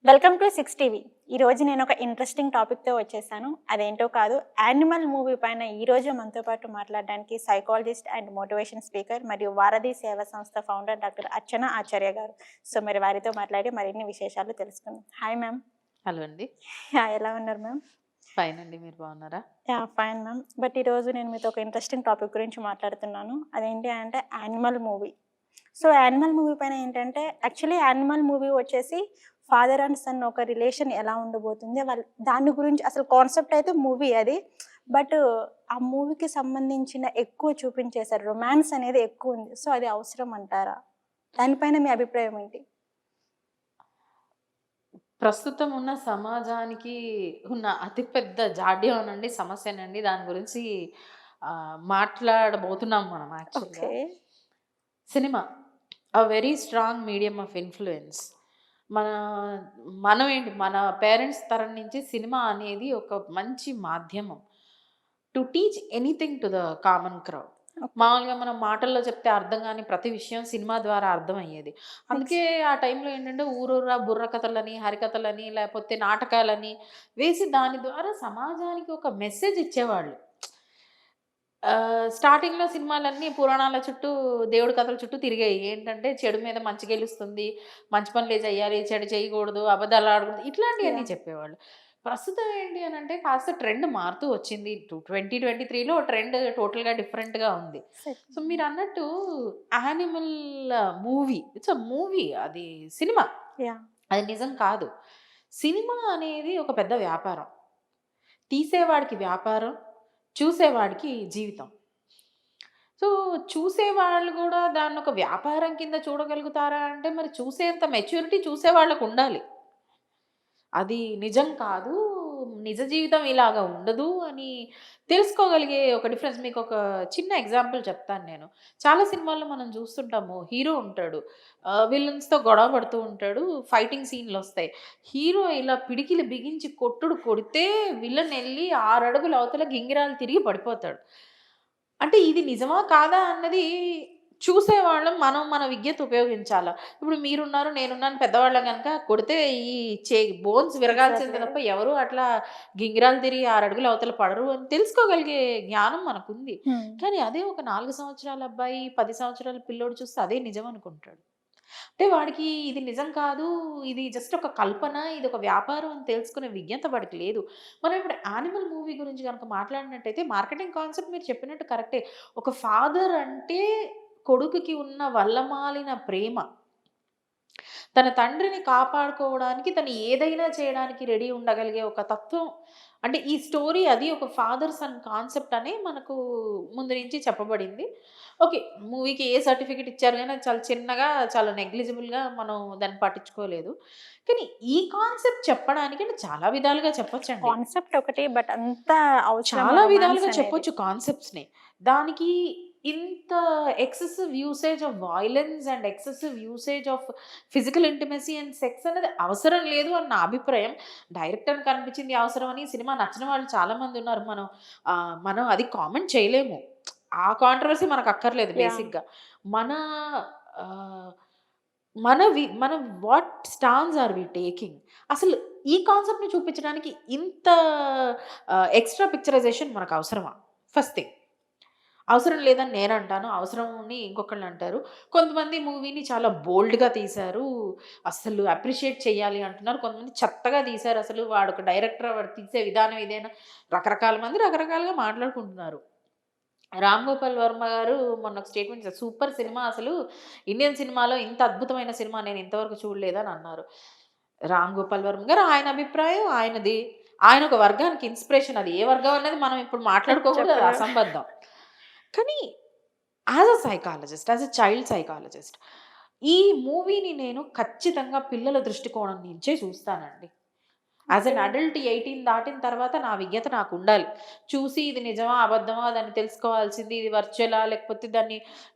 Welcome to 6 TV. ఈరోజు నేను ఒక ఇంట్రెస్టింగ్ టాపిక్‌తో వచ్చేసాను. అదేంటో కాదు, యానిమల్ మూవీ పైన ఈరోజు మనతో పాటు మాట్లాడడానికి సైకాలజిస్ట్ అండ్ మోటివేషన్ స్పీకర్ మరియు వారధి సేవా సంస్థ ఫౌండర్ డాక్టర్ అర్చన ఆచార్య గారు. సో, మరి వారితో మాట్లాడి మరిన్ని విశేషాలు తెలుసుకుందాం. Hi ma'am. హలో అండి. యాహ్! ఎలా ఉన్నారు మ్యామ్? ఫైన్ అండి. మీరు బాగున్నారా? యాహ్! Fine ma'am. బట్ ఈరోజు నేను మీతో ఒక ఇంట్రెస్టింగ్ టాపిక్ గురించి మాట్లాడుతున్నాను. అదేంటి అంటే animal movie. So, 'animal' movie పైన ఏంటంటే, యాక్చువల్లీ 'యానిమల్' మూవీ వచ్చేసి ఫాదర్ అండ్ సన్ ఒక రిలేషన్ ఎలా ఉండబోతుంది, దాని గురించి అసలు కాన్సెప్ట్ అయితే మూవీ అది. బట్ ఆ మూవీకి సంబంధించిన ఎక్కువ చూపించేశారు. రొమాన్స్ అనేది ఎక్కువుంది. సో, అది అవసరం అంటారా? దానిపైన మీ అభిప్రాయం ఏంటి? ప్రస్తుతం ఉన్న సమాజానికి ఉన్న అతి పెద్ద జాడ్యం అనండి, సమస్యనండి. దాని గురించి మాట్లాడబోతున్నాం మనం యాక్చువల్‌గా. Okay. Cinema very strong medium of influence. మన మనం ఏంటి మన పేరెంట్స్ తరం నుంచి సినిమా అనేది ఒక మంచి మాధ్యమం. To teach anything to the common crowd. Okay. మామూలుగా మనం మాటల్లో చెప్తే అర్థం గాని ప్రతి విషయం సినిమా ద్వారా అర్థమయ్యేది. నెక్స్ట్. అందుకే ఆ టైంలో ఏంటంటే ఊరూరా బుర్ర కథలని, హరికథలని లేపోతే నాటకాలని వేసి దాని ద్వారా సమాజానికి ఒక మెసేజ్ ఇచ్చేవాళ్ళు. స్టార్టింగ్‌లో సినిమాలన్నీ పురాణాల చుట్టూ, దేవుడి కథల చుట్టూ తిరిగాయి. ఏంటంటే చెడు మీద మంచి గెలుస్తుంది, మంచి పనులే చేయాలి, చెడు చేయకూడదు, అబద్ధాలు ఆడకూడదు ఇట్లాంటియన్నీ యాహ్! చెప్పేవాళ్ళు. ప్రస్తుతం ఏంటి అనంటే కాస్త ట్రెండ్ మారుతూ వచ్చింది. 2023లో ట్రెండ్ టోటల్‌గా డిఫరెంట్‌గా ఉంది. సెట్. సో, మీరన్నట్టు 'animal' movie it's a movie. అది సినిమా. యాహ్! అది నిజం కాదు. సినిమా అనేది ఒక పెద్ద వ్యాపారం. తీసేవాడికి వ్యాపారం, చూసేవాడికి జీవితం. సో, చూసేవాళ్ళు గూడా దాన్నొక వ్యాపారం కింద చూడగలుగుతారా అంటే, మరి చూసేంత మెచ్యూరిటీ చూసేవాళ్ళకుండాలి. అది నిజం కాదు, నిజ జీవితం ఇలాగ ఉండదు అని తెలుసుకోగలిగే ఒక డిఫరెన్స్ మీకొక చిన్న ఎగ్జాంపుల్ చెప్తాను నేను. చాలా సినిమాల్లో మనం చూస్తుంటాము. హీరో ఉంటాడు. విలన్స్‌తో గొడవ పడుతూ ఉంటాడు. ఫైటింగ్ సీన్‌లొస్తాయి. హీరో ఇలా పిడికిలి బిగించి కొట్టుడు కొడితే విలన్ ఎళ్లి 6 అడుగులు అవతల గింగిరాలు తిరిగి పడిపోతాడు. అంటే ఇది నిజమా? కాదా? అన్నది చూసేవాళ్ళం మనం మన విజ్ఞత ఉపయోగించాల. ఇప్పుడు మీరున్నారు, నేనున్నాను పెద్దవాళ్ళం గనక కొడితే ఈ బోన్స్ విరగాల్సిందే ఎగ్జాక్ట్‌లీ. తప్ప ఎవరు అట్లా గింగిరాలు తిరిగి 6 అడుగులు అవతల పడరు అని తెలుసుకోగలిగే జ్ఞానం మనకుంది. హ్మ్. కానీ అదే ఒక 4 సంవత్సరాల అబ్బాయి, 10 సంవత్సరాల పిల్లోడు చూస్తే అదే నిజం అనుకుంటాడు. అంటే వాడికి ఇది నిజం కాదు. ఇది జస్ట్ ఒక కల్పన. ఇదొక వ్యాపారం అని తెలుసుకునే విజ్ఞత వాడికి లేదు. మనం ఇప్పుడు 'యానిమల్' మూవీ గురించి గనక మాట్లాడినట్టయితే మార్కెటింగ్ కాన్సెప్ట్ మీరు చెప్పినట్టు కరెక్టే. ఒక ఫాదర్ అంటే కొడుకుకి ఉన్న వల్లమాలిన ప్రేమ. తన తండ్రిని కాపాడుకోవడానికి తను ఏదైనా చేయడానికి రెడీ ఉండగలిగే ఒక తత్వం. అంటే ఈ స్టోరీ అది ఒక ఫాదర్ సన్ కాన్సెప్ట్ అనే మనకు ముందు నుంచి చెప్పబడింది. ఓకే. మూవీకి ఏ సర్టిఫికేట్ ఇచ్చారు గానీ అది చాలా చిన్నగా, చాలా నెగ్లిజిబుల్‌గా మనం దాన్ని పట్టించుకోలేదు. కానీ ఈ కాన్సెప్ట్ చెప్పడానికి అంటే చాలా విధాలుగా చెప్పొచ్చండి. కాన్సెప్ట్ ఒకటి, బట్ అంత అవసరమా చాలా రొమాన్స్ విధాలుగా అనేది? చెప్పొచ్చు కాన్సెప్ట్స్‌ని. దానికి ఇంత excessive usage of violence and excessive usage of physical intimacy and sex అనేది అవసరం లేదు అని నా అభిప్రాయం. డైరెక్టర్‌కి అనిపించింది అవసరమని సినిమా నచ్చిన వాళ్ళు చాలామంది ఉన్నారు. మనం అది కామెంట్ చేయలేము. ఆ కాంట్రోవర్సీ మనకు అక్కర్లేదు యాహ్! బేసిక్‌గా. మన ఆహ్, మనం what stance are we taking? అసలు ఈ కాన్సెప్ట్‌ని చూపించడానికి ఇంత ఎక్స్‌ట్రా పిక్చరైజేషన్ మనకవసరమా? First thing. అవసరం లేదని నేనంటాను. అవసరం అని ఇంకొకళ్ళంటారు. కొంతమంది మూవీని చాలా బోల్డ్‌గా తీశారు. అస్సలు అప్రిషియేట్ చేయాలి అంటున్నారు. కొంతమంది చెత్తగా తీశారు. అసలు వాడొక డైరెక్టర్ వాడు తీసే విధానం ఇదేనా? రకరకాల మంది రకరకాలుగా మాట్లాడుకుంటున్నారు. 'రామ్ గోపాల్ వర్మ' గారు మొన్న ఒక స్టేట్మెంట్ ఇచ్చారు. సూపర్ సినిమా అసలు. ఇండియన్ సినిమాలో ఇంత అద్భుతమైన సినిమా నేను ఇంతవరకు చూడలేదని అన్నారు. 'రామ్ గోపాల్ వర్మ' గారు ఆయన అభిప్రాయం ఆయనది. ఆయన ఒక వర్గానికి ఇన్‌స్పిరేషన్. అది ఏ వర్గం అన్నది మనం ఇప్పుడు మాట్లాడుకోకూడదు. అది చెప్పలేం. అసంబద్ధం. కానీ as a psychologist, as a child psychologist ఈ మూవీని నేను ఖచ్చితంగా పిల్లల దృష్టికోణం నుంచే చూస్తానండి. As okay. ఎన్ అడల్ట్ 18 దాటిన తర్వాత నా విజ్ఞత నాకుండాలి. చూసి ఇది నిజమా? అబద్ధమా? దాన్ని తెలుసుకోవాల్సింది ఇది వర్చువలా? లేకపోతే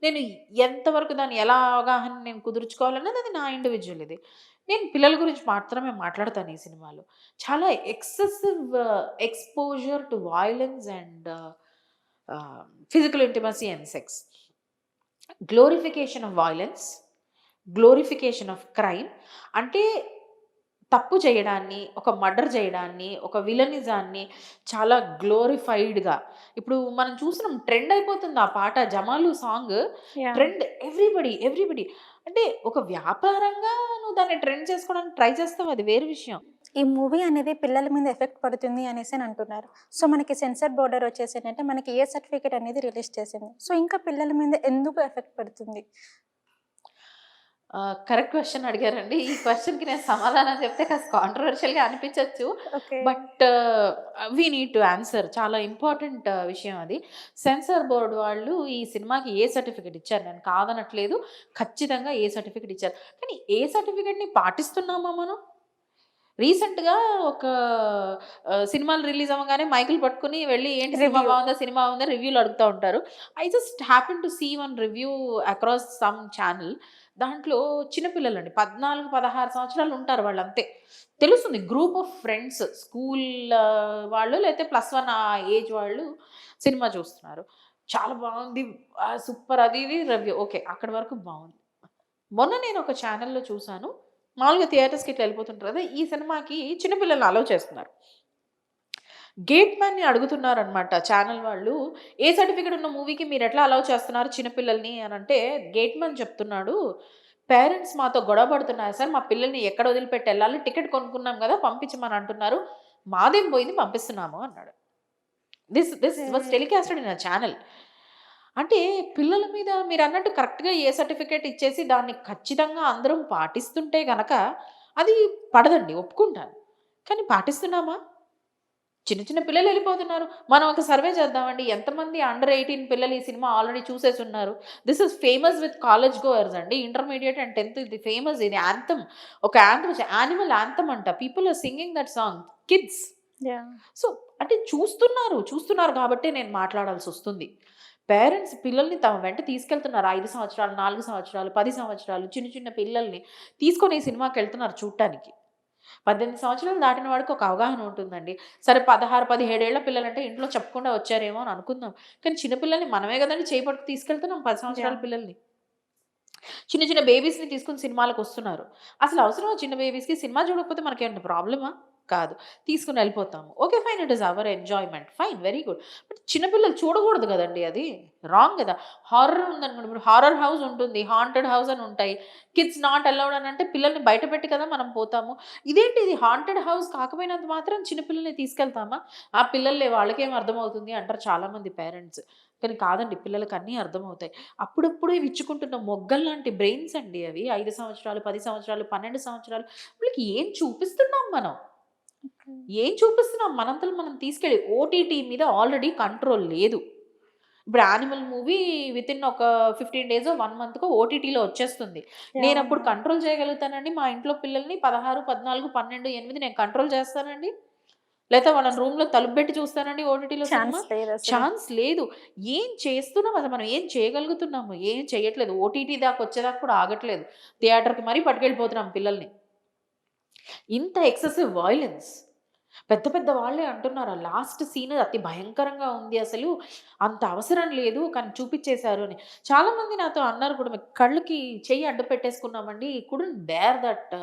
నేను ఎంతవరకు దాన్ని ఎలా అవగాహన నేను కుదుర్చుకోవాలన్నది అది నా ఇండివిడ్యువల్ ఇది. నేను పిల్లల గురించి మాత్రమే మాట్లాడతాను ఈ సినిమాలో. చాలా excessive exposure to violence and physical intimacy and sex. Glorification of violence, glorification of crime అంటే తప్పు చేయడాన్ని, ఒక మర్డర్ చేయడాన్ని, ఒక విలనిజాన్ని చాలా గ్లోరిఫైడ్‌గా ఇప్పుడు మనం చూస్తున్నాం ట్రెండ్ అయిపోతుంది ఆ పాట 'జమాలు' సాంగ్ యాహ్! ట్రెండ్ ఎవ్రీబడీ అంటే ఒక వ్యాపారంగా నువ్వు దాన్ని ట్రెండ్ చేసుకోవడానికి ట్రై చేస్తావు అది వేరే విషయం. ఈ మూవీ అనేది పిల్లల మీద ఎఫెక్ట్ పడుతుంది అనేసని అంటున్నారు. సో, మనకి సెన్సార్ బోర్డర్ వచ్చేసి ఏంటంటే, మనకి ఏ సర్టిఫికేట్ అనేది రిలీజ్ చేసింది. సో, ఇంకా పిల్లల మీద ఎందుకు ఎఫెక్ట్ పడుతుంది? కరెక్ట్ క్వెషన్ అడిగారండి. ఈ క్వెషన్‌కి నేను సమాధానం చెప్తే కాస్త కాంట్రోవర్షియల్‌గా అనిపించొచ్చు. Okay. But we need to answer. చాలా ఇంపార్టెంట్ విషయం అది. సెన్సార్ బోర్డ్ వాళ్ళు ఈ సినిమాకి ఏ సర్టిఫికేట్ ఇచ్చారు. నేను కాదనట్లేదు. ఖచ్చితంగా ఏ సర్టిఫికేట్ ఇచ్చారు. కానీ ఏ సర్టిఫికేట్‌ని పాటిస్తున్నామా మనం? రీసెంట్‌గా ఒక సినిమాలు రిలీజ్ అవ్వగానే మైకులు పట్టుకొని వెళ్ళి ఏంటి సినిమా రివ్యూ. బావుందా? సినిమా బావుందా? రివ్యూలు అడుగుతా ఉంటారు. I just happen to see one review across some channel. దాంట్లో చిన్న పిల్లలండి 14, 16 సంవత్సరాలు ఉంటారు వాళ్ళంతే. తెలుస్తుంది గ్రూప్ ఆఫ్ ఫ్రెండ్స్ స్కూల్ వాళ్ళు లేతే +1 ఆ ఏజ్ వాళ్ళు సినిమా చూస్తున్నారు. చాలా బావుంది. సూపర్ అది ఇది రివ్యూ. ఓకే. అక్కడి వరకు బావుంది. మొన్న నేను ఒక ఛానెల్‌లో చూసాను. మామూలుగా థియేటర్స్‌కి ఇట్లా ఎళ్ళిపోతుంటారు కదా! ఈ సినిమాకి చిన్న పిల్లల్ని అలౌ చేస్తున్నారు. గేట్ మ్యాన్‌ని అడుగుతున్నారనమాట ఛానెల్ వాళ్ళు. "ఏ సర్టిఫికేట్ ఉన్న మూవీకి మీరెట్లా అలౌ చేస్తున్నారు చిన్న పిల్లల్ని" అనంటే గేట్ మ్యాన్ చెప్తున్నాడు, "పేరెంట్స్ మాతో గొడవ పడుతున్నారు సార్. మా పిల్లల్ని ఎక్కడ వదిలిపెట్టి ఎళ్ళాలి? టికెట్ కొనుక్కున్నాం గదా! పంపించమని అంటున్నారు. మాదేం పోయింది పంపిస్తున్నాము" అన్నాడు. This was okay. Telecasted in a channel. అంటే పిల్లల మీద మీరన్నట్టు కరెక్ట్‌గా ఏ సర్టిఫికేట్ ఇచ్చేసి దాన్ని ఖచ్చితంగా అందరం పాటిస్తుంటే గనక అది పడదండి. ఒప్పుకుంటాను. కానీ పాటిస్తున్నామా? చిన్న చిన్న పిల్లలు ఎళ్ళిపోతున్నారు. మనం ఒక సర్వే చేద్దామండి. ఎంతమంది అండర్ 18 పిల్లలు ఈ సినిమా ఆల్రెడీ చూసేసున్నారు. This is famous with college goers అండి. ఇంటర్మీడియేట్ అండ్ 10థ్ ఇది ఫేమస్ ఇది యాంథమ్. ఒక యాంథమ్ యానిమల్ యాంథమ్ అంట. People are singing that song. Kids. Yeah! So, అంటే చూస్తున్నారు గాబట్టే నేను మాట్లాడాల్సొస్తుంది. పేరెంట్స్ పిల్లల్ని తమ వెంట తీసుకెళ్తున్నారు. 5 సంవత్సరాలు, 4 సంవత్సరాలు, 10 సంవత్సరాలు చిన్న చిన్న పిల్లల్ని తీసుకొని ఈ సినిమాకెళ్తున్నారు చూట్టానికి. 18 సంవత్సరాలు దాటిన వాడికి ఒక అవగాహన ఉంటుందండి. సరే 16, 17 ఏళ్ల పిల్లలంటే ఇంట్లో చెప్పకుండా వచ్చారేమో అని అనుకుందాం. కానీ చిన్న పిల్లల్ని మనమే గదండీ చేయి పట్టుకు తీసుకెళ్తున్నాం 10 సంవత్సరాల యాహ్! పిల్లల్ని. చిన్న చిన్న బేబీస్‌ని తీసుకొని సినిమాలకొస్తున్నారు. అసలు అవసరమా చిన్న బేబీస్‌కి? సినిమా చూడకపోతే మనకేమన్నా ప్రాబ్లమా? కాదు. తీసుకొని ఎళ్ళిపోతాము. Okay. Fine. It is our enjoyment. Fine. Very good. But చిన్న పిల్లలు చూడకూడదు గదండీ అది. రాంగ్ గదా! హారర్ ఉందనుకోండి. ఇప్పుడు హారర్ హౌస్ ఉంటుంది. హాంటెడ్ హౌస్ అని ఉంటాయి. కిడ్స్ నాట్ అలౌడ్ అని అంటే పిల్లల్ని బయట పెట్టి కదా మనం పోతాము. ఇదేంటి ఇది హాంటెడ్ హౌస్ కాకపోయినంత మాత్రం చిన్న పిల్లల్ని తీసుకెళ్తామా? ఆ పిల్లలే వాళ్ళకేం అర్థమవుతుంది అంటారు చాలామంది పేరెంట్స్. కానీ కాదండి పిల్లలకి అన్నీ అర్థమవుతాయి. అప్పుడప్పుడే విచ్చుకుంటున్న మొగ్గల్లాంటి బ్రెయిన్స్ అండి అవి. 5 సంవత్సరాలు, 10 సంవత్సరాలు, 12 సంవత్సరాలు వీళ్ళకి ఏం చూపిస్తున్నాం మనం? ఓకే. ఏం చూపిస్తున్నాం? మనంతల మనం తీసుకెళ్ళి ఓటీటీ మీద ఆల్రెడీ కంట్రోల్ లేదు. ఇప్పుడు 'యానిమల్' మూవీ వితిన్ ఒక 15 డేసో, 1 మంత్‌కో ఓటీటీలో వచ్చేస్తుంది. నేనప్పుడు అవునవును. కంట్రోల్ చేయగలుగుతానండి మా ఇంట్లో పిల్లల్ని 16, 14, 12, 8 నేను కంట్రోల్ చేస్తానండి? లేతే వాళ్ళని రూమ్‌లో తలుపు బెట్టి చూస్తానండి ఓటీటీలో సినిమా? ఛాన్స్ లేదసలు. ఛాన్స్ లేదు. ఏం చేస్తున్నాం అసలు మనం ఏం చేయగలుగుతున్నాము? ఏం చేయట్లేదు. ఓటీటీ దాకా వచ్చేదాకా కూడా ఆగట్లేదు. థియేటర్‌కి మరీ పట్టుకెళ్ళిపోతున్నాం పిల్లల్ని. ఇంత ఎక్సెసివ్ వయలెన్స్. పెద్ద పెద్ద వాళ్ళే అంటున్నారు. ఆ లాస్ట్ సీన్ అతి భయంకరంగా ఉంది అసలు. అంత అవసరం లేదు కానీ చూపిచ్చేశారు అని. చాలామంది నాతో అన్నారు కూడా "మేము కళ్ళకి చెయ్యి అడ్డు పెట్టేసుకున్నామండి. కుడెంట్ బేర్ దట్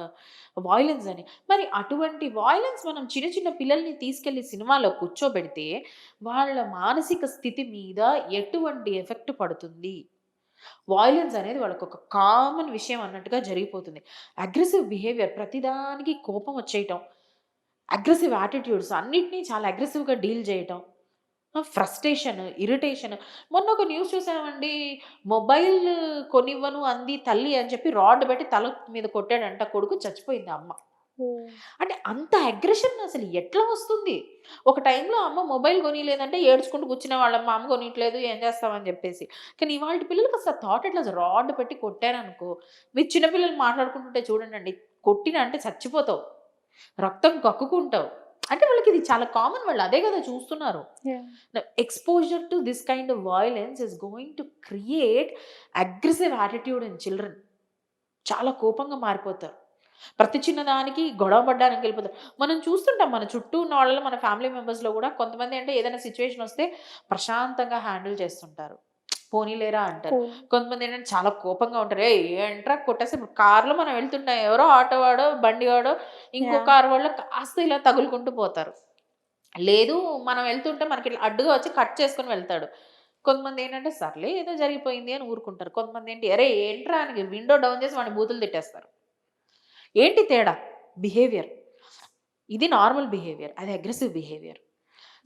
వయలెన్స్" అని. మరి అటువంటి వయలెన్స్ మనం చిన్న చిన్న పిల్లల్ని తీసుకెళ్ళి సినిమాలో కూర్చోబెడితే వాళ్ళ మానసిక స్థితి మీద ఎటువంటి ఎఫెక్ట్ పడుతుంది? వయలెన్స్ అనేది వాళ్ళకొక కామన్ విషయం అన్నట్టుగా జరిగిపోతుంది. అగ్రెసివ్ బిహేవియర్ ప్రతిదానికి కోపం వచ్చేయటం. అగ్రెసివ్ యాటిట్యూడ్స్ అన్నిటిని చాలా అగ్రెసివ్‌గా డీల్ చేయటం. Frustration, irritation. మొన్న ఒక న్యూస్ చూసామండి. మొబైల్ కొనివ్వను అంది తల్లి అని చెప్పి రాడ్ పెట్టి తల మీద కొట్టాడంట కొడుకు చచ్చిపోయింది అమ్మ. ఓహ్! అంటే అంత అగ్రెషన్ అసలు ఎట్లా వస్తుంది? ఒక టైంలో అమ్మ మొబైల్ కొనీయలేదంటే ఏడ్చుకుంటూ కూర్చునేవాళ్ళం. మా అమ్మ కొనియట్లేదు ఏం చేస్తామని చెప్పేసి. కానీ ఇవాల్టి పిల్లలకి అసలు థాట్ ఎట్లా రాడ్ పెట్టి కొట్టారనుకో, మీరు చిన్న పిల్లలు మాట్లాడుకుంటుంటే చూడండండి. కొట్టిన అంటే చచ్చిపోతావు. రక్తం కక్కుకుంటావు. అంటే వాళ్ళకిది చాలా కామన్. వాళ్ళు అదే గదా చూస్తున్నారు. Yeah! Exposure to this kind of violence is going to create aggressive attitude in children. చాలా కోపంగా మారిపోతారు. ప్రతి చిన్నదానికి గొడవ పడ్డానికి ఎళ్ళిపోతారు. మనం చూస్తుంటాం మన చుట్టూ ఉన్న వాళ్ళలో మన ఫ్యామిలీ మెంబర్స్‌లో గూడా కొంతమంది అంటే ఏదైనా సిట్యుయేషన్ వస్తే ప్రశాంతంగా హ్యాండిల్ చేస్తుంటారు. పోనీలేరా అంటారు. కూల్. కొంతమంది ఏంటంటే చాలా కోపంగా ఉంటారు. "ఏయ్! ఏంట్రా కొట్టేసి" ఇప్పుడు కార్‌లో మనం వెళ్తుంటాం. ఎవరో ఆటో వాడో, బండి వాడో, ఇంకో యాహ్! కారు వాళ్ళో కాస్త ఇలా తగులుకుంటూ పోతారు. లేదు మనం వెళ్తుంటే మనకిట్లా అడ్డుగా వచ్చి కట్ చేసుకొని వెళ్తాడు. కొంతమందేంటంటే సర్లే ఏదో జరిగిపోయింది అని ఊరుకుంటారు. కొంతమందేంటి "అరేయ్! ఏంట్రా" అని విండో డౌన్ చేసి వాడిని బూతులు తిట్టేస్తారు. ఏంటి తేడా? బిహేవియర్. ఇది నార్మల్ బిహేవియర్. అది అగ్రెసివ్ బిహేవియర్.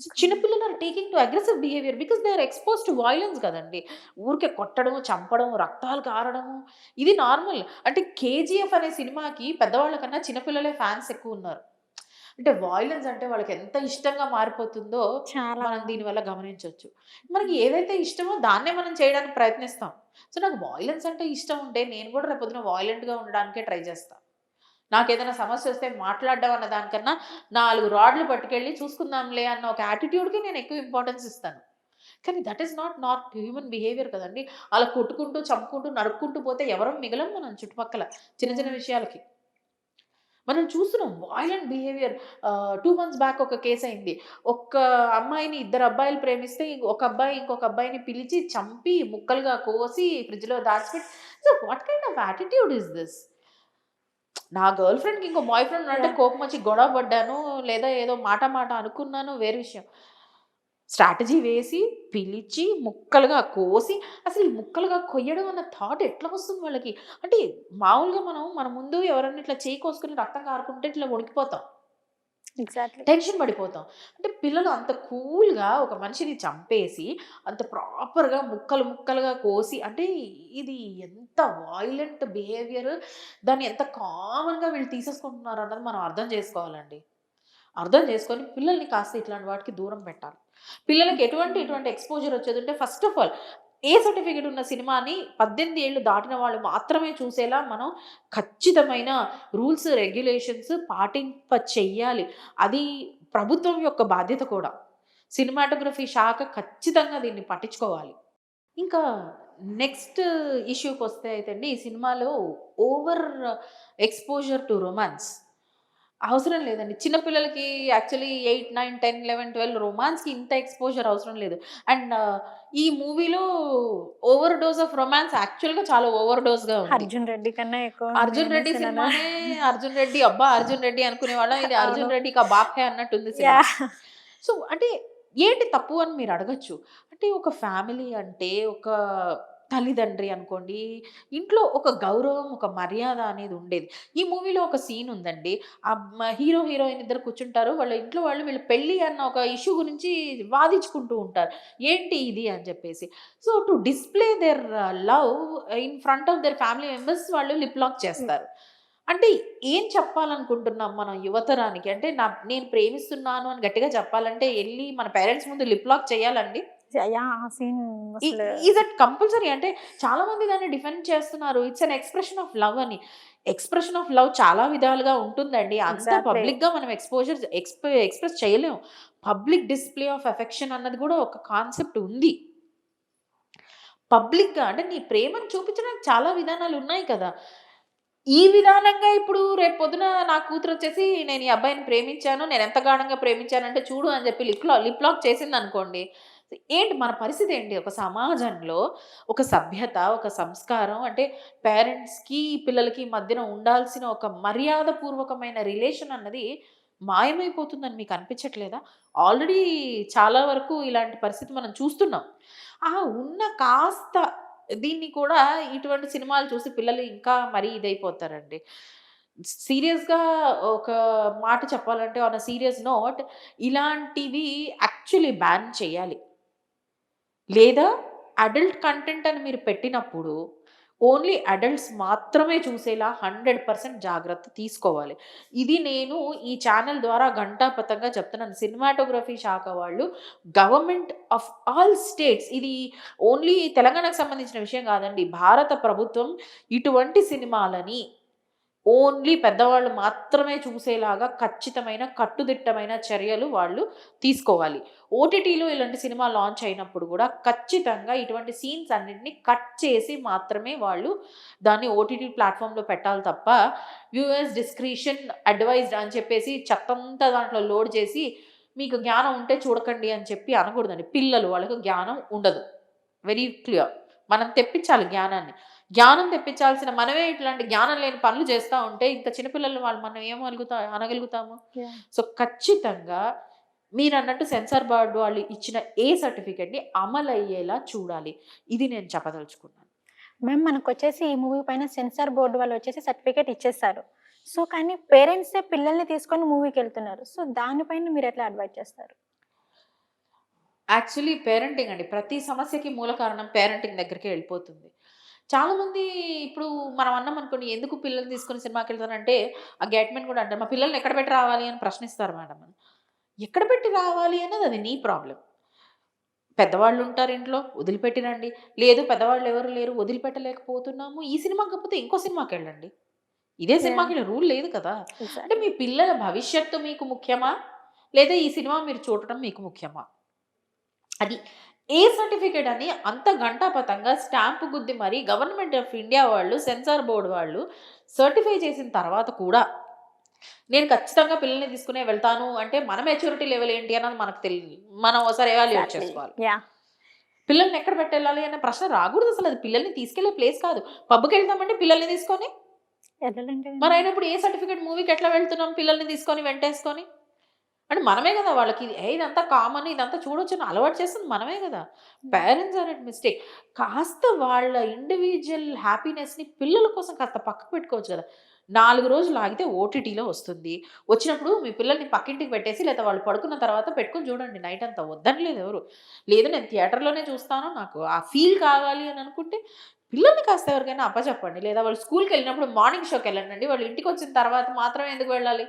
So, okay. చిన్న పిల్లలు are taking to aggressive behaviour because they are exposed to violence కదండీ. ఊరికే కొట్టడము, చంపడం, రక్తాలు కారడము ఇది నార్మల్. అంటే 'కేజీఎఫ్' అనే సినిమాకి పెద్దవాళ్ళ కన్నా చిన్న పిల్లలే ఫ్యాన్స్ ఎక్కువున్నారు. అంటే వయలెన్స్ అంటే వాళ్ళకి ఎంత ఇష్టంగా మారిపోతుందో చాలా. మనం దీనివల్ల గమనించొచ్చు. మనకి ఏదైతే ఇష్టమో దాన్నే మనం చేయడానికి ప్రయత్నిస్తాం. సో, నాకు వయలెన్స్ అంటే ఇష్టం ఉంటే నేను కూడా రేపొద్దున వయలెంట్‌గా ఉండడానికే ట్రై చేస్తా. నాకేదైనా సమస్యొస్తే మాట్లాడడం అన్న దానికన్నా 4 రాడ్లు పట్టుకెళ్ళి చూసుకుందాంలే అన్న ఒక యాటిట్యూడ్‌కి నేను ఎక్కువ ఇంపార్టెన్స్ ఇస్తాను. కానీ that is not human behaviour కదండీ. అలా కొట్టుకుంటూ, చంపుకుంటూ, నరుక్కుంటూ పోతే ఎవరం మిగలం మనం చుట్టుపక్కల చిన్న చిన్న యాహ్! విషయాలకి. మనం చూస్తున్నాం వయలెంట్ బిహేవియర్. 2 మంత్స్ బ్యాక్ ఒక కేస్ అయింది. ఒక్క అమ్మాయిని ఇద్దరు అబ్బాయిలు ప్రేమిస్తే ఒక అబ్బాయి ఇంకొక అబ్బాయిని పిలిచి చంపి, ముక్కలుగా కోసి ఫ్రిడ్జ్‌లో దాచిపెట్టి so what kind of attitude is this? నా గర్ల్ ఫ్రెండ్‌కి ఇంకో బాయ్ ఫ్రెండ్ అంటే యాహ్! కోపమొచ్చి గొడవ పడ్డాను. లేదా ఏదో మాట మాట అనుకున్నాను వేరే విషయం. స్ట్రాటజీ వేసి, పిలిచి, ముక్కలుగా కోసి అసలు ఈ ముక్కలుగా కొయ్యడం అన్న థాట్ ఎట్లా వస్తుంది వాళ్ళకి? అంటే మామూలుగా మన ముందు ఎవరన్నా ఇట్లా చెయ్యి కోసుకొని రక్తం కారుతుంటే ఇట్లా వణికిపోతాం. ఎగ్జాక్ట్‌లీ. టెన్షన్ పడిపోతాం. అంటే పిల్లలు అంత కూల్‌గా ఒక మనిషిని చంపేసి, అంత ప్రాపర్‌గా ముక్కలు ముక్కలుగా కోసి అంటే ఇది ఎంత వయలెంట్ బిహేవియర్ దాన్ని ఎంత కామన్‌గా వీళ్ళు తీసేసుకుంటున్నారన్నది మనం అర్థం చేసుకోవాలండి. అర్థం చేసుకొని పిల్లల్ని కాస్త ఇట్లాంటి వాటికి దూరం పెట్టాలి. పిల్లలకి ఎటువంటి ఎక్స్‌పోజర్ వచ్చేదుంటే first of all A certificate ఉన్న సినిమాని 18 ఏళ్ళు దాటిన వాళ్ళు మాత్రమే చూసేలా మనం ఖచ్చితమైన రూల్స్, రెగ్యులేషన్స్ చెయ్యాలి. అది ప్రభుత్వం యొక్క బాధ్యత కూడా. సినిమాటోగ్రఫీ శాఖ ఖచ్చితంగా దీన్ని పట్టించుకోవాలి. ఇంకా నెక్స్ట్ ఇష్యూకొస్తే అయితే అండి, ఈ సినిమాలో ఓవర్ ఎక్స్‌పోజర్ టు రొమాన్స్ అవసరం లేదండి. చిన్న పిల్లలకి యాక్చువల్లీ 8, 9, 10, 11, 12 రొమాన్స్‌కి ఇంత ఎక్స్‌పోజర్ అవసరం లేదు. అండ్ ఈ మూవీలో ఓవర్ డోస్ ఆఫ్ రొమాన్స్ యాక్చువల్‌గా చాలా ఓవర్ డోస్‌గా ఉంది. 'అర్జున్ రెడ్డి' కన్నా ఎక్కువ ఉంది 'అర్జున్ రెడ్డి' అనేసి సినిమానే 'అర్జున్ రెడ్డి' అబ్బా! 'అర్జున్ రెడ్డి' అనుకునేవాళ్ళం. ఇది అవును. 'అర్జున్ రెడ్డి కా బాప్ హై' అన్నట్టుంది సినిమా. యాహ్! సో, అంటే ఏంటి తప్పు అని మీరు అడగొచ్చు. అంటే ఒక ఫ్యామిలీ అంటే ఒక తల్లిదండ్రి అనుకోండి. ఇంట్లో ఒక గౌరవం, ఒక మర్యాద అనేది ఉండేది. ఈ మూవీలో ఒక సీన్ ఉందండి. హీరో, హీరోయిన్ ఇద్దరు కూర్చుంటారు. వాళ్ళ ఇంట్లో వాళ్ళు వీళ్ళ పెళ్లి అన్న ఒక ఇష్యూ గురించి వాదించుకుంటూ ఉంటారు. ఏంటి ఇది అని చెప్పేసి. So, to display there love in front of their family members వాళ్ళు లిప్ లాక్ హ్మ్. చేస్తారు. అంటే ఏం చెప్పాలనుకుంటున్నాం మనం యువతరానికి? అంటే నేను ప్రేమిస్తున్నాను అని గట్టిగా చెప్పాలంటే ఎళ్లి మన పేరెంట్స్ ముందు లిప్ లాక్ చేయాలండి? యాహ్! ఆ సీన్ అసలు ఈస్ దట్ కంపల్సరీ? అంటే చాలా మంది దాన్ని డిఫెండ్ చేస్తున్నారు. It's an expression of love అని. ఎక్స్‌ప్రెషన్ ఆఫ్ లవ్ చాలా విధాలుగా ఉంటుందండి. అంత ఎగ్జాక్ట్‌లీ. పబ్లిక్‌గా మనం ఎక్స్‌ప్రెస్ చేయలేం. పబ్లిక్ డిస్‌ప్లే ఆఫ్ అఫెక్షన్ అన్నది కూడా ఒక కాన్సెప్ట్ ఉంది. పబ్లిక్‌గా అంటే నీ ప్రేమను చూపించడానికి చాలా విధానాలున్నాయి కదా! ఈ విధానంగా ఇప్పుడు రేపొద్దున నా కూతురొచ్చేసి నేను ఈ అబ్బాయిని ప్రేమించాను. నేనెంత గాఢంగా ప్రేమించానంటే చూడు అని చెప్పి లిప్ లాక్ చేసిందనుకోండి. ఏంటి మన పరిస్థితేంటి? ఒక సమాజంలో ఒక సభ్యత, ఒక సంస్కారం అంటే పేరెంట్స్‌కి, పిల్లలకి మధ్యన ఉండాల్సిన ఒక మర్యాదపూర్వకమైన రిలేషన్ అన్నది మాయమైపోతుందని మీకు అనిపించట్లేదా? ఆల్రెడీ చాలా వరకు ఇలాంటి పరిస్థితి మనం చూస్తున్నాం. ఆ ఉన్న కాస్త దీన్ని కూడా ఇటువంటి సినిమాలు చూసి పిల్లలు ఇంకా మరీ ఇదైపోతారండి. సీరియస్‌గా ఒక మాట చెప్పాలంటే ఆన్ ఎ సీరియస్ నోట్ ఇలాంటివి యాక్చువల్లీ బ్యాన్ చేయాలి. లేదా అడల్ట్ కంటెంట్ అని మీరు పెట్టినప్పుడు ఓన్లీ అడల్ట్స్ మాత్రమే చూసేలా 100% జాగ్రత్త తీసుకోవాలి. ఇది నేను ఈ ఛానెల్ ద్వారా ఘంటాపథంగా చెప్తున్నాను. సినిమాటోగ్రఫీ శాఖ వాళ్ళు గవర్నమెంట్ ఆఫ్ ఆల్ స్టేట్స్ ఇది ఓన్లీ తెలంగాణకు సంబంధించిన విషయం కాదండి. భారత ప్రభుత్వం ఇటువంటి సినిమాలని ఓన్లీ పెద్దవాళ్ళు మాత్రమే చూసేలాగా ఖచ్చితమైన, కట్టుదిట్టమైన చర్యలు వాళ్ళు తీసుకోవాలి. ఓటీటీలో ఇలాంటి సినిమా లాంచ్ అయినప్పుడు గూడా ఖచ్చితంగా ఇటువంటి సీన్స్ అన్నిటిని కట్ చేసి మాత్రమే వాళ్ళు దాన్ని ఓటీటీ ప్లాట్‌ఫార్మ్‌లో పెట్టాలి తప్ప, వ్యూయర్స్ డిస్క్రిషన్ అడ్వైజ్డ్ అని చెప్పేసి చెత్తంతా దాంట్లో లోడ్ చేసి, మీకు జ్ఞానం ఉంటే చూడకండి అని చెప్పి అనకూడదండి. పిల్లలు వాళ్ళకి జ్ఞానం ఉండదు. Very clear. మనం తెప్పించాలి జ్ఞానాన్ని. జ్ఞానం తెప్పించాల్సిన మనమే ఇట్లాంటి జ్ఞానం లేని పనులు చేస్తా ఉంటే ఇంకా చిన్నపిల్లలు వాళ్ళు మనం అనగలుగుతాము. యాహ్! సో, ఖచ్చితంగా మీరన్నట్టు సెన్సార్ బోర్డ్ వాళ్ళు ఇచ్చిన ఏ సర్టిఫికేట్‌ని అమలయ్యేలా చూడాలి. ఇది నేను చెప్పదలుచుకున్నాను. మ్యామ్ మనకొచ్చేసి ఈ మూవీ పైన సెన్సార్ బోర్డ్ వాళ్ళొచ్చేసి సర్టిఫికేట్ ఇచ్చేస్తారు. సో, కానీ పేరెంట్సే పిల్లల్ని తీసుకొని మూవీకెళ్తున్నారు. సో, దానిపైన మీరెట్లా అడ్వైజ్ చేస్తారు? యాక్చువల్లీ పేరెంటింగ్ అండి. ప్రతి సమస్యకి మూల కారణం పేరెంటింగ్ దగ్గరికే వెళ్ళిపోతుంది. చాలామంది ఇప్పుడు మనం అన్నామనుకోండి, ఎందుకు పిల్లల్ని తీసుకొని సినిమాకెళ్తారంటే, ఆ గేట్‌మెన్ కూడా అంటారు, "మా పిల్లల్ని ఎక్కడ పెట్టి రావాలి" అని ప్రశ్నిస్తారు మేడం. ఎక్కడ పెట్టి రావాలి అన్నది అది నీ ప్రాబ్లమ్. పెద్దవాళ్ళుంటారు ఇంట్లో, వదిలిపెట్టి రండి. లేదు పెద్దవాళ్ళు ఎవరు లేరు, వదిలిపెట్టలేకపోతున్నాము. ఈ సినిమా కాకపోతే ఇంకో సినిమాకెళ్ళండి. ఇదే యాహ్! సినిమాకి రూల్ లేదు కదా! అంటే ఎగ్జాక్ట్‌లీ. మీ పిల్లల భవిష్యత్తు మీకు ముఖ్యమా? లేదా ఈ సినిమా మీరు చూడటం మీకు ముఖ్యమా? అది. ఏ సర్టిఫికేట్ అని అంత ఘంటాపథంగా స్టాంప్ గుద్ది మరి గవర్నమెంట్ ఆఫ్ ఇండియా వాళ్ళు, సెన్సార్ బోర్డ్ వాళ్ళు సర్టిఫై చేసిన తర్వాత కూడా, నేను ఖచ్చితంగా పిల్లల్ని తీసుకునే వెళ్తాను అంటే, మన మెచ్యూరిటీ లెవెల్ ఏంటి అన్నది మనకు తెలీదు. మనం ఒకసారి ఎవాల్యుయేట్ ఎగ్జాక్ట్‌లీ. చేసుకోవాలి. యాహ్! పిల్లల్ని ఎక్కడ పెట్టెళ్ళాలి అనే ప్రశ్న రాకూడదసలు. అది పిల్లల్ని తీసుకెళ్ళే ప్లేస్ కాదు. పబ్‌కెళ్తామంటే పిల్లల్ని తీసుకొని, ఎళ్ళలేంటండి. మరైనప్పుడు ఏ సర్టిఫికేట్ మూవీకి ఎట్లా వెళ్తున్నాం పిల్లల్ని తీసుకొని, వెంటేసుకొని? అంటే మనమే గదా! వాళ్ళకి ఇదంతా కామన్ ఇదంతా చూడొచ్చని అలవాటు చేస్తుంది మనమే గదా! Hmm. Parents are at mistake. కాస్త వాళ్ళ ఇండివిడ్యువల్ హ్యాపీనెస్‌ని పిల్లల కోసం కాస్త పక్కకు పెట్టుకోవచ్చు గదా! 4 రోజులు ఆగితే ఓటీటీలో వస్తుంది. వచ్చినప్పుడు మీ పిల్లల్ని పక్కింటికి పెట్టేసి లేతే వాళ్ళు పడుకున్న తర్వాత పెట్టుకొని చూడండి నైట్ అంతా. వద్దనలేదు ఎవరు. లేదు నేను థియేటర్‌లోనే చూస్తాను. నాకు ఆ ఫీల్ కావాలి అని అనుకుంటే పిల్లల్ని కాస్త ఎవరికైనా అప్పచెప్పండి. లేదా వాళ్ళు స్కూల్‌కెళ్ళినప్పుడు మార్నింగ్ షోకెళ్ళండండి. వాళ్ళు ఇంటికొచ్చిన తర్వాత మాత్రమే ఎందుకు వెళ్ళాలి?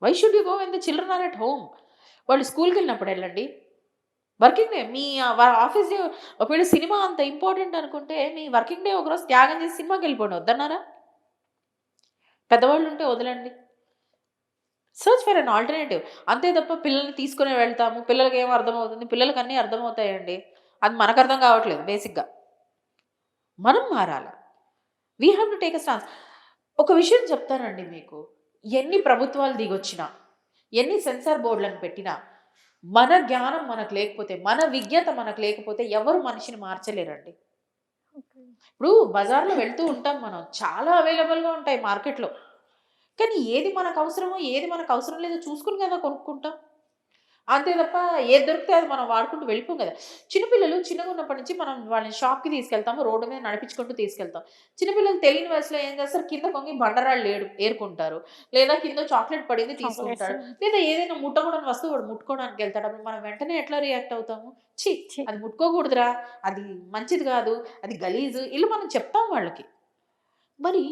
Why should you go when the children are at home? వాళ్ళు స్కూల్‌కెళ్ళినప్పుడు ఎళ్ళండి. వర్కింగ్ డే మీ ఆఫీస్ డే ఒకవేళ సినిమా అంత ఇంపార్టెంట్ అనుకుంటే, మీ వర్కింగ్ డే ఒకరోజు త్యాగం చేసి సినిమాకెళ్ళిపోండి. వద్దన్నారా? పెద్దవాళ్ళుంటే వదలండి. Search for an alternative. అంతే తప్ప పిల్లల్ని తీసుకొని వెళ్తాము. పిల్లలకేం అర్థమవుతుంది? పిల్లలకన్నీ అర్థమవుతాయండి. అది మనకర్థం కావట్లేదు బేసిక్‌గా. మనం మారాల. We have to take a stance. ఒక విషయం చెప్తానండి మీకు. ఎన్ని ప్రభుత్వాలు దిగొచ్చినా, ఎన్ని సెన్సార్ బోర్డులను పెట్టినా, మన జ్ఞానం మనకు లేకపోతే, మన విజ్ఞత మనకు లేకపోతే ఎవరు మనిషిని మార్చలేరండి. ఓకే. ఇప్పుడు బజార్‌లో వెళ్తూ ఉంటాం మనం. చాలా అవైలబుల్‌గా ఉంటాయి మార్కెట్‌లో. కానీ ఏది మనకవసరమో, ఏది మనకవసరం లేదో చూసుకొని కదా కొనుక్కుంటాం. అంతే తప్ప ఏది దొరికితే అది మనం వాడుకుంటూ వెళ్ళిపోం గదా! చిన్నపిల్లలు చిన్నగున్నప్పటి నుంచి మనం వాళ్ళని షాప్‌కి తీసుకెళ్తాము. రోడ్డు మీద నడిపించుకుంటూ తీసుకెళ్తాం. చిన్నపిల్లలు తెలియని వయసులో ఏం చేస్తారు? కింద కొంగి బండరాళ్ళు ఏరుకుంటారు. లేదా కింద చాక్లేట్ పడింది చాక్లెట్స్. తీసుకుంటాడు. లేదా ఏదైనా ముట్టకూడని వస్తువు వాడు ముట్టుకోవడానికెళ్తాడు. అప్పుడు మనం వెంటనే ఎట్లా రియాక్ట్ అవుతాము? ఛీ! ఛీ! అది ముట్టుకోకూడదురా! అది మంచిది గాదు. అది గలీజు. ఇలా మనం చెప్తాం వాళ్ళకి. మరి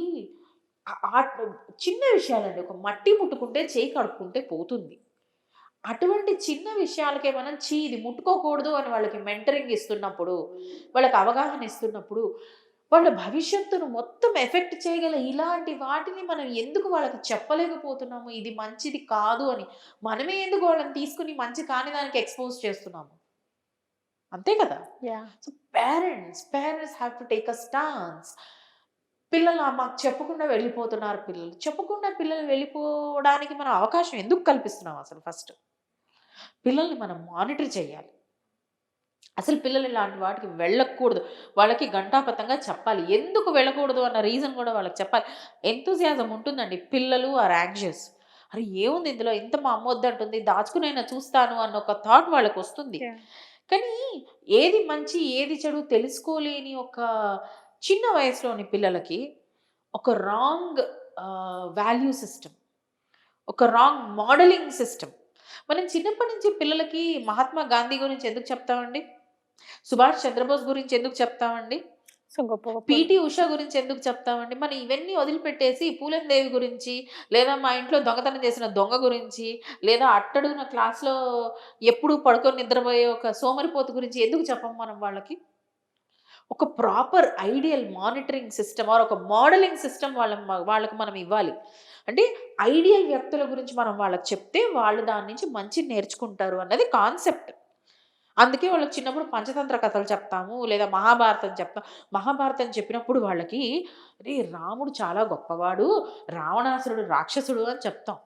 చిన్న విషయాలండి. ఒక మట్టి ముట్టుకుంటే చెయ్యి కడుక్కుంటే పోతుంది. అటువంటి చిన్న విషయాలకే మనం ఇది ముట్టుకోకూడదు అని వాళ్ళకి మెంటరింగ్ ఇస్తున్నప్పుడు, వాళ్ళకి అవగాహన ఇస్తున్నప్పుడు, వాళ్ళ భవిష్యత్తును మొత్తం ఎఫెక్ట్ చేయగల ఇలాంటి వాటిని మనం ఎందుకు వాళ్ళకి చెప్పలేకపోతున్నాము? ఇది మంచిది కాదు అని. మనమే ఎందుకు వాళ్ళని తీసుకొని మంచి కాని దానికి ఎక్స్‌పోజ్ చేస్తున్నాము? అంతే కదా! Yeah! So, parents have to take a stance. పిల్లలు మాకు చెప్పకుండా వెళ్ళిపోతున్నారు పిల్లలు. చెప్పకుండా పిల్లలు వెళ్ళిపోవడానికి మనం అవకాశం ఎందుకు కల్పిస్తున్నాం అసలు ఫస్ట్? పిల్లల్ని మనం మానిటర్ చేయాలి. అసలు పిల్లలు ఇలాంటి వాటికి వెళ్ళకూడదు. వాళ్ళకి ఘంటాపథంగా చెప్పాలి. ఎందుకు వెళ్ళకూడదు అన్న రీజన్ గూడా వాళ్ళకి చెప్పాలి. ఎంతూసియాజం ఉంటుందండి. పిల్లలు ఆర్ యాంగ్షియస్. అరే! ఏముంది ఇందులో ఇంత మా అమ్మ వద్దంటుంది. దాచుకునైనా చూస్తాను అన్న ఒక థాట్ వాళ్ళకొస్తుంది. యాహ్! కానీ ఏది మంచి, ఏది చెడు తెలుసుకోలేని ఒక చిన్న వయసులోని పిల్లలకి ఒక రాంగ్ వాల్యూ సిస్టమ్, ఒక రాంగ్ మోడలింగ్ సిస్టమ్. మనం చిన్నప్పటి నుంచి పిల్లలకి మహాత్మా గాంధీ గురించి ఎందుకు చెప్తామండి? సుభాష్ చంద్రబోస్ గురించి ఎందుకు చెప్తామండి? సో, గొప్ప గొప్పోళ్ళు. పీటీ ఉష గురించి ఎందుకు చెప్తామండి? మనం ఇవన్నీ వదిలిపెట్టేసి పూలన్ దేవి గురించి, లేదా మా ఇంట్లో దొంగతనం చేసిన దొంగ గురించి, లేదా అట్టడుగున క్లాస్‌లో ఎప్పుడు పడుకొని నిద్రపోయే ఒక సోమరిపోతు గురించి ఎందుకు చెప్పము మనం వాళ్ళకి? ఒక proper ideal monitoring system or ఒక మోడలింగ్ సిస్టమ్ వాళ్ళకి మనం ఇవ్వాలి. అంటే ఐడియల్ వ్యక్తుల గురించి మనం వాళ్ళకి చెప్తే వాళ్ళు దాని నుంచి మంచిని నేర్చుకుంటారు అన్నది కాన్సెప్ట్. అందుకే వాళ్ళకి చిన్నప్పుడు పంచతంత్ర కథలు చెప్తాము. లేదా మహాభారతం చెప్తాం. మహాభారతం చెప్పినప్పుడు వాళ్ళకి అరే! రాముడు చాలా గొప్పవాడు. రావణాసురుడు రాక్షసుడు అని చెప్తాం.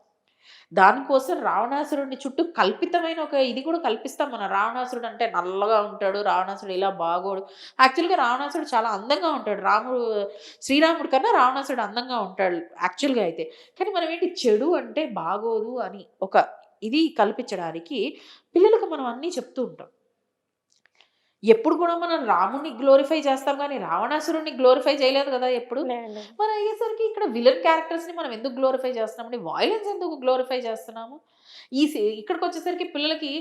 దానికోసం రావణాసురుడిని చుట్టూ కల్పితమైన ఒక ఇది కూడా కల్పిస్తాం మనం. రావణాసురుడు అంటే నల్లగా ఉంటాడు, రావణాసురుడు ఇలా బాగోడు. యాక్చువల్‌గా రావణాసురుడు చాలా అందంగా ఉంటాడు. శ్రీరాముడి కన్నా రావణాసురుడు అందంగా ఉంటాడు యాక్చువల్‌గా అయితే. కానీ మనం ఏంటి చెడు అంటే బాగోదు అని ఒక ఇది కల్పించడానికి పిల్లలకు మనం అన్నీ చెప్తూ ఉంటాం. ఎప్పుడు కూడా మనం రాముడిని గ్లోరిఫై చేస్తాం గానీ, రావణాసురుడిని గ్లోరిఫై చేయలేదు కదా ఎప్పుడు. లేదు లేదు. మరి అయ్యేసరికి ఇక్కడ విలన్ క్యారెక్టర్స్‌ని మనం ఎందుకు గ్లోరిఫై చేస్తున్నామండి? వయలెన్స్ ఎందుకు గ్లోరిఫై చేస్తున్నాము? ఇక్కడికొచ్చేసరికి పిల్లలకి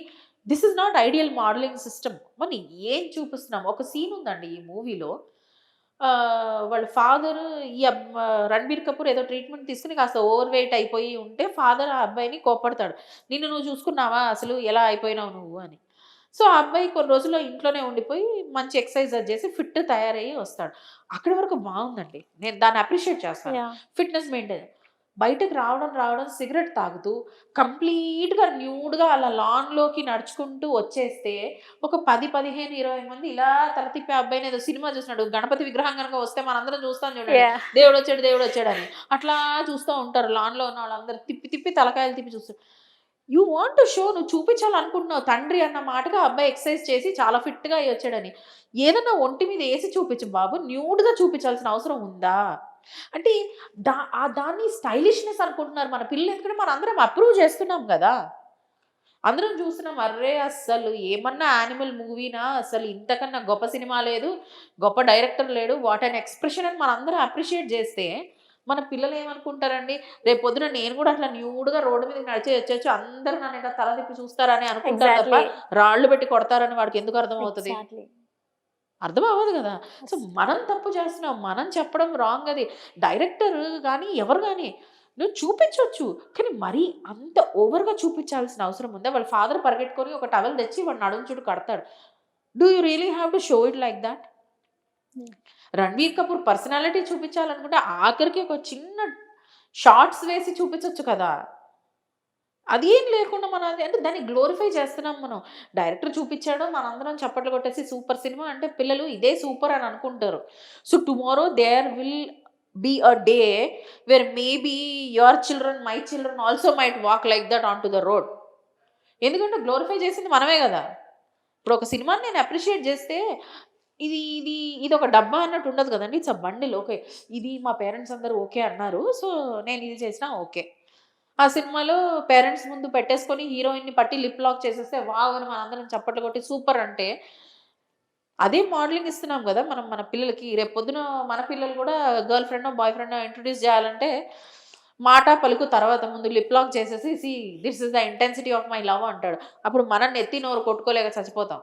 this is not ideal modelling system. మరి ఏం చూపిస్తున్నాం? ఒక సీన్ ఉందండి ఈ మూవీలో. వాళ్ళ ఫాదరు రణబీర్ కపూర్ ఏదో ట్రీట్మెంట్ తీసుకొని కాస్త ఓవర్ వెయిట్ అయిపోయి ఉంటే ఫాదర్ ఆ అబ్బాయిని కోప్పడతాడు. "నిన్ను నువ్వు చూసుకున్నావా? అసలు ఎలా అయిపోయినావు నువ్వు" అని. సో, ఆ అబ్బాయి కొన్ని రోజులు ఇంట్లోనే ఉండిపోయి మంచి ఎక్సర్సైజ్ అది చేసి ఫిట్ తయారయ్యి వస్తాడు. అక్కడి వరకు బావుందండి. నేను దాన్ని అప్రిషియేట్ చేస్తాను. యాహ్! Fitness maintain. బయటకి రావడం సిగరెట్ తాగుతూ కంప్లీట్‌గా న్యూడ్‌గా అలా లాన్‌లోకి నడుచుకుంటూ వచ్చేస్తే ఒక 10, 15, 20 మంది ఇలా తల తిప్పి ఆ అబ్బాయిని ఏదో సినిమా చూసినట్టు గణపతి విగ్రహం గనుక వస్తే మనందరం చూస్తాం చూడండి. యాహ్! దేవుడొచ్చాడు, దేవుడొచ్చాడని. అట్లా చూస్తా ఉంటారు లాన్‌లో ఉన్న వాళ్ళందరూ తిప్పి తిప్పి తలకాయలు తిప్పి చూస్తారు. యూ వాంట్ టు షో నువ్వు చూపించాలనుకుంటున్నావు తండ్రి అన్న మాటగా ఆ అబ్బాయి ఎక్సర్సైజ్ చేసి చాలా ఫిట్‌గా అయ్యొచ్చాడని. ఏదన్నా ఒంటి మీద ఏసి చూపించు బాబు. న్యూడ్‌గా చూపించాల్సిన అవసరం ఉందా? అంటే దాన్ని స్టైలిష్‌నెస్ అనుకుంటున్నారు మన పిల్లలు. ఎందుకంటే మనందరం అప్రూవ్ చేస్తున్నాం గదా! అందరం చూస్తున్నాం. అర్రే! అస్సలు ఏమన్నా యానిమల్ మూవీనా? అసలు ఇంతకన్నా గొప్ప సినిమా లేదు. గొప్ప డైరెక్టర్ లేడు. వాట్ ఎన్ ఎక్స్‌ప్రెషన్ అని మనందరం అప్రిషియేట్ జేస్తే, మన పిల్లలు ఏమనుకుంటారండి? రేపొద్దున నేను గూడా అట్లా న్యూడ్‌గా రోడ్డు మీదకి నడిచేయొచ్చు. అందరూ నన్ను ఇలా తల తిప్పి చూస్తారని అనుకుంటారు తప్ప, ఎగ్జాక్ట్‌లీ. రాళ్ళు పెట్టి కొడతారని వాడికి ఎందుకు అర్థమవుతది? ఎగ్జాక్ట్‌లీ. అర్థం అవ్వదు గదా! సో, అస్సలు. మనం తప్పు చేస్తున్నాం. మనం చెప్పడం రాంగ్ అది. డైరెక్టర్ గాని, ఎవరు గాని నువ్వు చూపించొచ్చు. కానీ మరీ అంత ఓవర్‌గా చూపించాల్సిన అవసరం ఉందా? వాళ్ళ ఫాదర్ పరిగెట్టుకొని ఒక టవల్ తెచ్చి వాడి నడుము చుట్టూ కడతాడు. Do you really have to show it like that? హ్మ్. 'రణ్‌బీర్ కపూర్' పర్సనాలిటీ చూపించాలనుకుంటే ఆఖరికి ఒక చిన్న షార్ట్స్ వేసి చూపించొచ్చు కదా! అదేం లేకుండా మనం అంటే దాన్ని గ్లోరిఫై చేస్తున్నాం మనం. డైరెక్టర్ చూపిచ్చాడు. మనందరం చప్పట్లు కొట్టేసి సూపర్ సినిమా అంటే పిల్లలు ఇదే సూపర్ అని అనుకుంటారు. So, tomorrow there will be a day where maybe your children, my children also might walk like that on to the road. ఎందుకంటే గ్లోరిఫై చేసింది మనమే గదా! ఇప్పుడు ఒక సినిమాని నేను అప్రిషియేట్ జేస్తే ఇది ఇది ఇదొక డబ్బా అన్నట్టు ఉండదు గదండీ. It's a bundle. ఓకే. ఇది మా పేరెంట్స్ అందరూ ఓకే అన్నారు. సో, నేను ఇది చేసినా ఓకే. ఆ సినిమాలో పేరెంట్స్ ముందు పెట్టేసుకొని హీరోయిన్‌ని పట్టి లిప్ లాక్ చేసేస్తే వావ్! అని మనందరం చప్పట్లు కొట్టి సూపర్ అంటే, అదే మోడలింగ్ ఇస్తున్నాం గదా! మనం మన పిల్లలకి. రేపొద్దున మన పిల్లలు గూడా గర్ల్ ఫ్రెండో, బాయ్ ఫ్రెండో ఇంట్రొడ్యూస్ జేయాలంటే, మాట, పలుకు తర్వాత ముందు లిప్ లాక్ చేసేసి this is the intensity of my love అంటాడు. అప్పుడు మనం నెత్తి నోరు కొట్టుకోలేక చచ్చిపోతాం.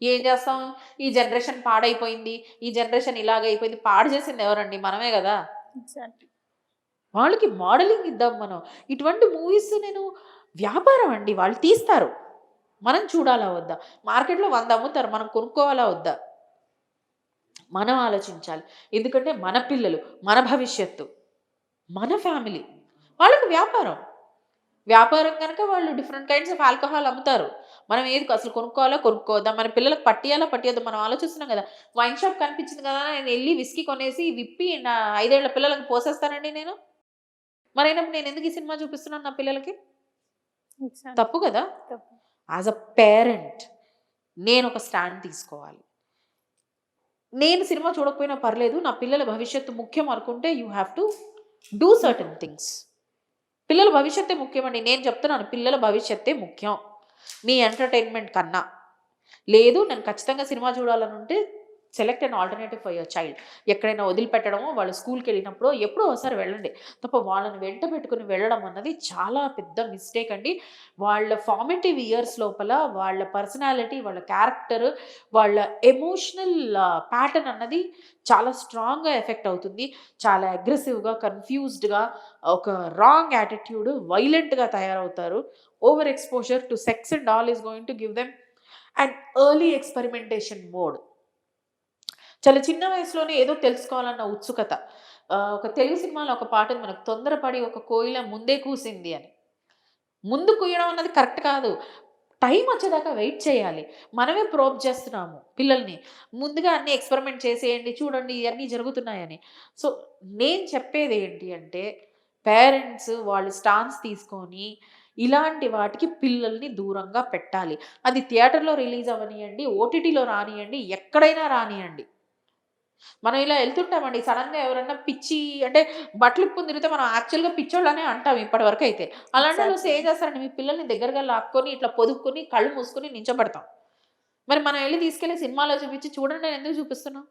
ఏం చేస్తాం? ఈ జనరేషన్ పాడైపోయింది. ఈ జనరేషన్ ఇలాగైపోయింది. పాడు చేసింది ఎవరండి? మనమే గదా! ఎగ్జాక్ట్‌లీ. వాళ్ళకి మోడలింగ్ ఇద్దాం మనం. ఇటువంటి మూవీస్ వ్యాపారం అండి. వాళ్ళు తీస్తారు. మనం చూడాలా వద్దా? మార్కెట్‌లో 100 అమ్ముతారు. మనం కొనుక్కోవాలా వద్దా? మనం ఆలోచించాలి. ఎందుకంటే మన పిల్లలు, మన భవిష్యత్తు, మన ఫ్యామిలీ. వాళ్ళకి వ్యాపారం. వ్యాపారం గనక వాళ్ళు డిఫరెంట్ కైండ్స్ ఆఫ్ ఆల్కహాల్ అమ్ముతారు. మనం ఏది అసలు కొనుక్కోవాలా? కొనుక్కోవద్దా? మన పిల్లలకి పట్టియాలా? పట్టియద్దా? మనం ఆలోచిస్తున్నాం గదా! వైన్ షాప్ కనిపించింది గదా! నేనెళ్లి విస్కీ కొనేసి విప్పి నా 5 ఏళ్ల పిల్లలకి పోసేస్తానండి నేను? మరైనప్పుడు నేనెందుకు ఈ సినిమా చూపిస్తున్నాను నా పిల్లలకి? ఎగ్జాక్ట్‌లీ. తప్పు గదా! తప్పు. యాస్ ఎ పేరెంట్ నేనొక స్టాండ్ తీసుకోవాలి. నేను సినిమా చూడకపోయినా పర్లేదు. నా పిల్లల భవిష్యత్తు ముఖ్యం అనుకుంటే you have to do certain things. పిల్లల భవిష్యత్తే ముఖ్యమండి. నేను చెప్తున్నాను పిల్లల భవిష్యత్తే ముఖ్యం. మీ ఎంటర్‌టైన్‌మెంట్ కన్నా. లేదు నేను ఖచ్చితంగా సినిమా చూడాలనుంటే select an alternative for your child. ఎక్కడైనా వదిలిపెట్టడమో, వాళ్ళు స్కూల్‌కెళ్ళినప్పుడో ఎప్పుడో ఒకసారి వెళ్ళండి. తప్ప వాళ్ళని వెంట పెట్టుకొని వెళ్ళడం అన్నది చాలా పెద్ద మిస్టేక్ అండి. వాళ్ళ ఫార్మేటివ్ ఇయర్స్ లోపల వాళ్ళ పర్సనాలిటీ, వాళ్ళ క్యారెక్టర్, వాళ్ళ ఎమోషనల్ ప్యాటర్న్ అన్నది చాలా స్ట్రాంగ్‌గా ఎఫెక్ట్ అవుతుంది. చాలా అగ్రెసివ్‌గా, కన్‌ఫ్యూజ్డ్‌గా, ఒక రాంగ్ యాటిట్యూడ్, వైలెంట్‌గా తయారవుతారు. Over exposure to sex and all is going to give them and early experimentation mode. చాలా చిన్న వయసులోనే ఏదో తెలుసుకోవాలన్న ఉత్సుకత. ఒక తెలుగు సినిమాలో ఒక పాటుంది మనకు 'తొందరపడి ఒక కోయిల ముందే కూసింది' అని. ముందు కూయడం అన్నది కరెక్ట్ కాదు. టైం వచ్చేదాకా వెయిట్ చేయాలి. మనమే ప్రోబ్ చేస్తున్నాము పిల్లల్ని. ముందుగా అన్నీ ఎక్స్‌పెరిమెంట్ చేసేయండి, చూడండి ఇయన్నీ జరుగుతున్నాయని. సో, నేను చెప్పేదేంటి అంటే, పేరెంట్స్ వాళ్ళు స్టాన్స్ తీసుకొని ఇలాంటి వాటికి పిల్లల్ని దూరంగా పెట్టాలి. అది థియేటర్‌లో రిలీజ్ అవ్వనియండి, ఓటీటీలో రానియండి, ఎక్కడైనా రానియండి. మనం ఇలా ఎళ్తుంటామండి. సడెన్‌గా ఎవరన్నా పిచ్చి అంటే బట్టలు ఇప్పుకొని తిరిగితే మనం యాక్చువల్‌గా పిచ్చోళ్ళనే అంటాం ఇప్పటివరకైతే. అలాంటోళ్ళు వస్తే ఎగ్జాక్ట్‌లీ. ఏం చేస్తారంటే మీ పిల్లల్ని దగ్గరగా లాక్కొని ఇట్లా పొదుక్కొని కళ్ళు మూసుకొని నించోబెడతాం. మరి మనం ఎళ్లి తీసుకెళ్ళి సినిమాలో చూపించి చూడండి అని ఎందుకు చూపిస్తున్నాం?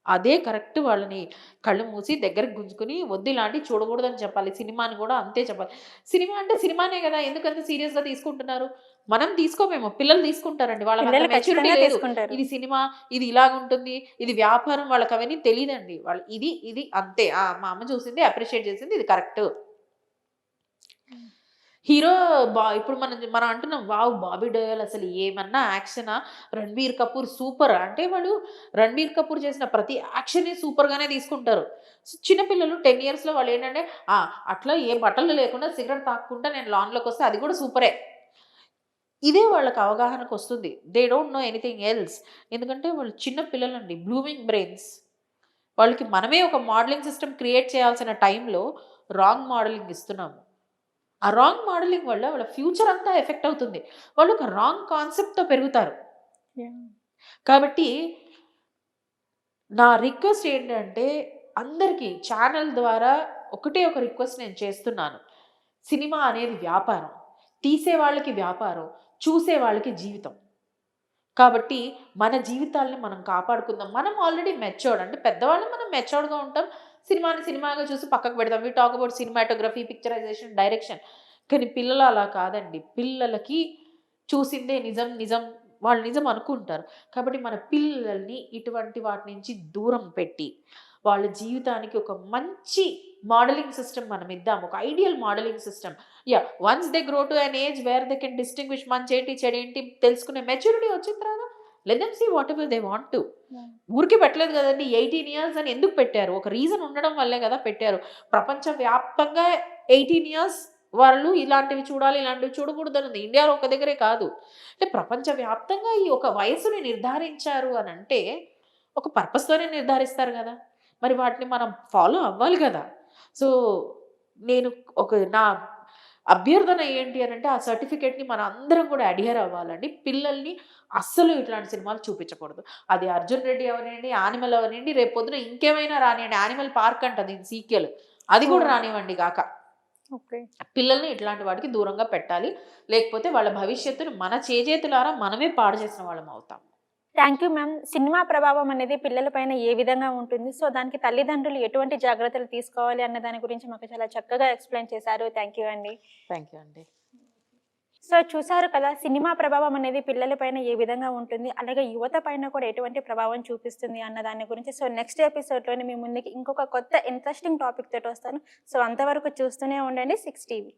అదే కరెక్ట్ వాళ్ళని కళ్ళు మూసి దగ్గరికి గుంజుకొని వద్దు ఇలాంటివి చూడకూడదని చెప్పాలి. సినిమాని కూడా అంతే చెప్పాలి. సినిమా అంటే సినిమానే గదా! ఎందుకంత సీరియస్‌గా తీసుకుంటున్నారు? మనం తీసుకోమేమో పిల్లలు తీసుకుంటారండి. వాళ్ళకంత పిల్లలు మెచ్యూరిటీ ఖచ్చితంగా లేదు. తీసుకుంటారు. ఇది సినిమా, ఇది ఇలాగుంటుంది, ఇది వ్యాపారం వాళ్ళకవన్నీ తెలీదండి. వాళ్ళు ఇది అంతే. ఆ! మా అమ్మ చూసింది, అప్రిషియేట్ చేసింది ఇది కరెక్టు. హీరో ఇప్పుడు మనం అంటున్నాం వావ్! 'బాబీ డయోల్' అసలు ఏమన్నా యాక్షనా? 'రణబీర్ కపూర్' సూపర్. అంటే వాళ్ళు 'రణబీర్ కపూర్' చేసిన ప్రతి యాక్షన్‌ని సూపర్‌గానే తీసుకుంటారు. చిన్న పిల్లలు 10 ఇయర్స్‌లో వాళ్ళేంటంటే ఆ! అట్లా ఏ బట్టలు లేకుండా సిగరెట్ తాగకుండా నేను లాన్‌లోకొస్తే అది కూడా సూపరే. ఇదే వాళ్ళకి అవగాహనకొస్తుంది. They don't know anything else. ఎందుకంటే వాళ్ళు చిన్న పిల్లలండి. Blooming brains. వాళ్ళకి మనమే ఒక మోడలింగ్ సిస్టమ్ క్రియేట్ చేయాల్సిన టైంలో రాంగ్ మోడలింగ్ ఇస్తున్నాము. ఆ రాంగ్ మోడలింగ్ వల్ల వాళ్ళ ఫ్యూచర్ అంతా ఎఫెక్ట్ అవుతుంది. వాళ్ళు ఒక రాంగ్ కాన్సెప్ట్‌తో పెరుగుతారు. యాహ్! కాబట్టి నా రిక్వెస్ట్ ఏంటంటే అందరికీ ఛానల్ ద్వారా ఒకటే ఒక రిక్వెస్ట్ నేను చేస్తున్నాను. సినిమా అనేది వ్యాపారం. తీసే వాళ్ళకి వ్యాపారం, చూసే వాళ్ళకి జీవితం. కాబట్టి మన జీవితాల్ని మనం కాపాడుకుందాం. మనం ఆల్రెడీ మెచ్యూర్డ్ అంటే పెద్దవాళ్ళం మనం మెచ్యూర్డ్‌గా ఉంటాం. సినిమాని సినిమాగా చూసి పక్కకు పెడతాం. We talk about cinematography, picturisation, direction. కానీ పిల్లలు అలా కాదండి. పిల్లలకి చూసిందే నిజం, నిజం వాళ్ళు నిజం అనుకుంటారు. కాబట్టి మన పిల్లల్ని ఇటువంటి వాటి నుంచి దూరం పెట్టి, వాళ్ళ జీవితానికి ఒక మంచి మోడలింగ్ సిస్టమ్ మనం ఇద్దాం. ఒక ideal modelling system. Yeah! Once they grow to an age where they can distinguish మంచేంటి, చెడేంటి తెలుసుకునే మెచ్యూరిటీ వచ్చిన తర్వాత let them see whatever they want to. Yeah! ఊరికే పెట్టలేదు గదండీ! 18 ఇయర్స్ అని ఎందుకు పెట్టారు? ఒక రీజన్ ఉండడం వల్లే గదా పెట్టారు. ప్రపంచవ్యాప్తంగా 18 ఇయర్స్ వాళ్ళు ఇలాంటివి చూడాలి, ఇలాంటివి చూడకూడదనుంది. ఇండియాలో ఒక దగ్గరే కాదు. అంటే ప్రపంచవ్యాప్తంగా ఈ ఒక వయస్సుని నిర్ధారించారు అనంటే, ఒక పర్పస్‌తోనే నిర్ధారిస్తారు గదా! మరి వాటిని మనం ఫాలో అవ్వాలి గదా! సో, నేను నా అభ్యర్థన ఏంటి అనంటే, ఆ సర్టిఫికేట్‌ని మనందరం గూడా అడ్హియర్ అవ్వాలండి. పిల్లల్ని అస్సలు ఇట్లాంటి సినిమాలు చూపించకూడదు. అది 'అర్జున్ రెడ్డి' అవనియండి, 'యానిమల్' అవనియండి, రేపొద్దున ఇంకేమైనా రానియండి. 'యానిమల్ పార్క్' అంట దీని సీక్వెల్. అది గూడా ఓహ్! రానివ్వండి గాక. ఓకే. పిల్లల్ని ఇట్లాంటి వాటికి దూరంగా పెట్టాలి. లేకపోతే వాళ్ళ భవిష్యత్తును మన చేజేతులారా మనమే పాడు చేసిన వాళ్ళమవుతాం. Thank you ma'am. సినిమా ప్రభావం అనేది పిల్లల పైన ఏ విధంగా ఉంటుంది? సో, దానికి తల్లిదండ్రులు ఎటువంటి జాగ్రత్తలు తీసుకోవాలి అన్న దాని గురించి మాకు చాలా చక్కగా ఎక్స్‌ప్లెయిన్ చేశారు. థ్యాంక్ యూ అండి. థాంక్ యూ అండి. సో, చూసారు కదా! సినిమా ప్రభావం అనేది పిల్లల పైన ఏ విధంగా ఉంటుంది? అలాగే యువత పైన కూడా ఎటువంటి ప్రభావం చూపిస్తుంది అన్న దాని గురించి. సో, నెక్స్ట్ ఎపిసోడ్‌లోని మీ ముందుకి ఇంకొక కొత్త ఇంట్రెస్టింగ్ టాపిక్ తోటి వస్తాను. సో, అంతవరకు చూస్తూనే ఉండండి 6 టీవీ.